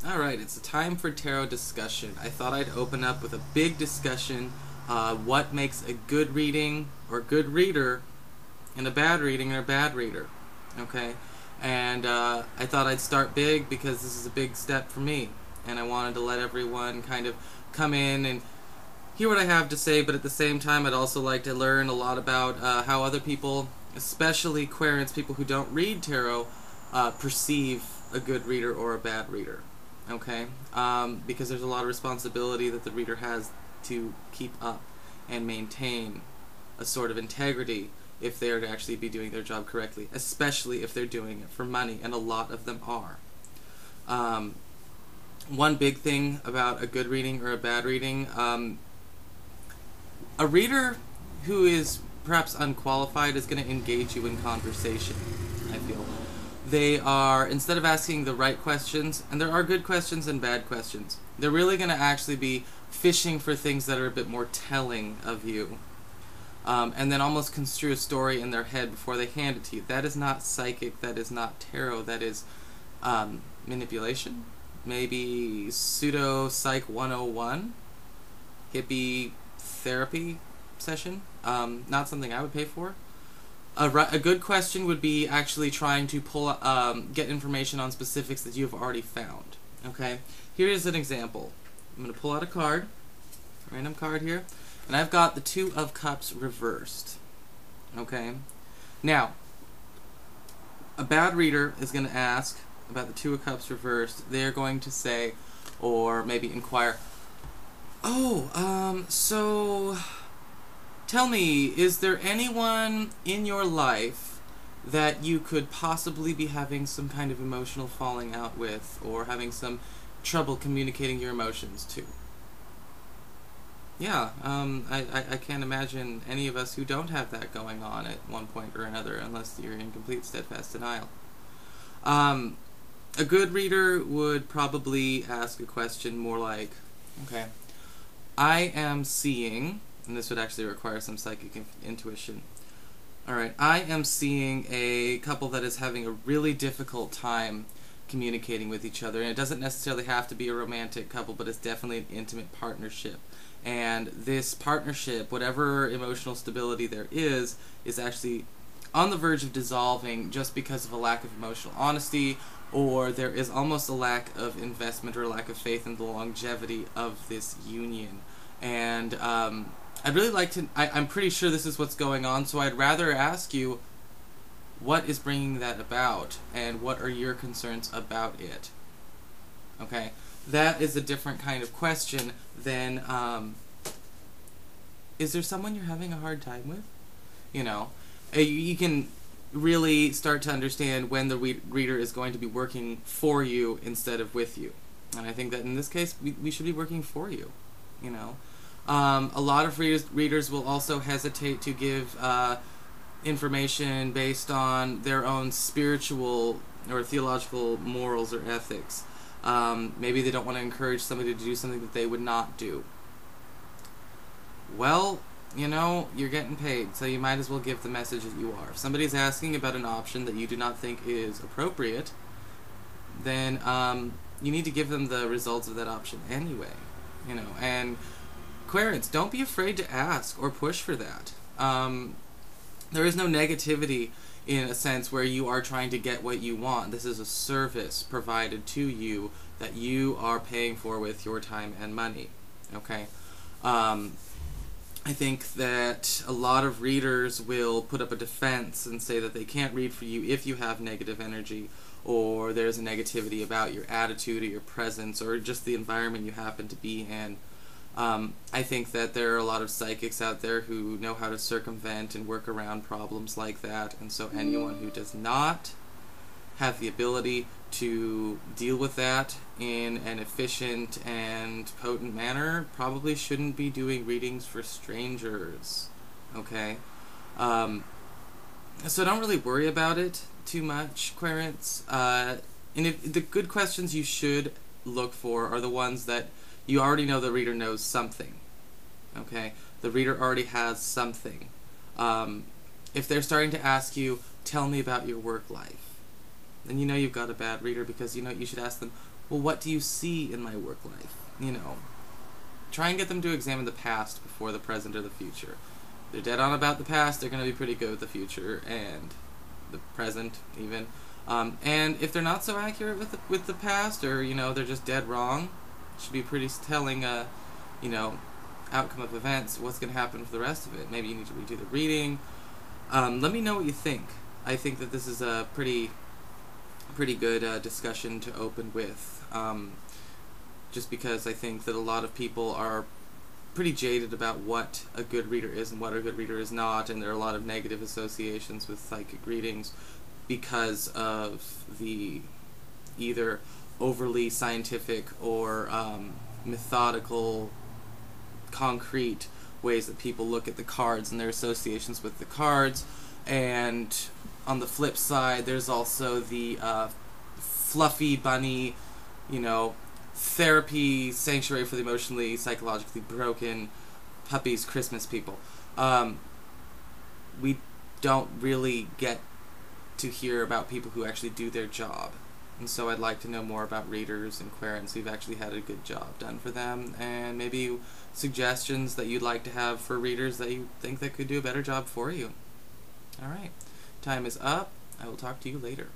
Alright, it's a time for tarot discussion. I thought I'd open up with a big discussion. What makes a good reading or good reader and a bad reading or a bad reader. Okay? And I thought I'd start big because this is a big step for me. And I wanted to let everyone kind of come in and hear what I have to say, but at the same time I'd also like to learn a lot about how other people, especially querents, people who don't read tarot, perceive a good reader or a bad reader. Okay? Because there's a lot of responsibility that the reader has to keep up and maintain a sort of integrity if they are to actually be doing their job correctly, especially if they're doing it for money, and a lot of them are. One big thing about a good reading or a bad reading, a reader who is perhaps unqualified is going to engage you in conversation, I feel. They are, instead of asking the right questions, and there are good questions and bad questions, they're really going to actually be fishing for things that are a bit more telling of you. And then almost construe a story in their head before they hand it to you. That is not psychic, that is not tarot, that is manipulation. Maybe pseudo-psych 101, hippie therapy session. Not something I would pay for. A good question would be actually trying to get information on specifics that you have already found. Okay? Here is an example. I'm going to pull out a card, a random card here, and I've got the Two of Cups reversed. Okay? Now, a bad reader is going to ask about the Two of Cups reversed. They're going to say, or maybe inquire, so tell me, is there anyone in your life that you could possibly be having some kind of emotional falling out with, or having some trouble communicating your emotions to? Yeah, I can't imagine any of us who don't have that going on at one point or another, unless you're in complete steadfast denial. A good reader would probably ask a question more like, okay, I am seeing, and this would actually require some psychic intuition. Alright, I am seeing a couple that is having a really difficult time communicating with each other, and it doesn't necessarily have to be a romantic couple, but it's definitely an intimate partnership. And this partnership, whatever emotional stability there is actually on the verge of dissolving just because of a lack of emotional honesty, or there is almost a lack of investment or a lack of faith in the longevity of this union. And I'd really like to, I'm pretty sure this is what's going on, so I'd rather ask you, what is bringing that about, and what are your concerns about it? Okay? That is a different kind of question than, is there someone you're having a hard time with? You know, you can really start to understand when the reader is going to be working for you instead of with you. And I think that in this case, we should be working for you, you know. A lot of readers will also hesitate to give information based on their own spiritual or theological morals or ethics. Maybe they don't want to encourage somebody to do something that they would not do. Well, you know, you're getting paid, so you might as well give the message that you are. If somebody's asking about an option that you do not think is appropriate, then you need to give them the results of that option anyway. You know, and querents, don't be afraid to ask or push for that. There is no negativity in a sense where you are trying to get what you want. This is a service provided to you that you are paying for with your time and money. Okay? I think that a lot of readers will put up a defense and say that they can't read for you if you have negative energy, or there's a negativity about your attitude or your presence or just the environment you happen to be in. I think that there are a lot of psychics out there who know how to circumvent and work around problems like that, and so anyone who does not have the ability to deal with that in an efficient and potent manner probably shouldn't be doing readings for strangers. Okay? So don't really worry about it too much, querents. And if the good questions you should look for are the ones that you already know the reader knows something. Okay? The reader already has something. If they're starting to ask you, tell me about your work life, then you know you've got a bad reader, because you know you should ask them, well, what do you see in my work life? You know, try and get them to examine the past before the present or the future. If they're dead on about the past, they're going to be pretty good with the future and the present even. And if they're not so accurate with the past, or you know they're just dead wrong, it should be pretty telling. You know, outcome of events. What's going to happen for the rest of it? Maybe you need to redo the reading. Let me know what you think. I think that this is a pretty good discussion to open with. Just because I think that a lot of people are pretty jaded about what a good reader is and what a good reader is not, and there are a lot of negative associations with psychic readings because of the either overly scientific or methodical, concrete ways that people look at the cards and their associations with the cards. And on the flip side, there's also the fluffy bunny, you know, therapy sanctuary for the emotionally, psychologically broken puppies, Christmas people. We don't really get to hear about people who actually do their job. And so I'd like to know more about readers and querents who've actually had a good job done for them, and maybe suggestions that you'd like to have for readers that you think that could do a better job for you. Alright, time is up. I will talk to you later.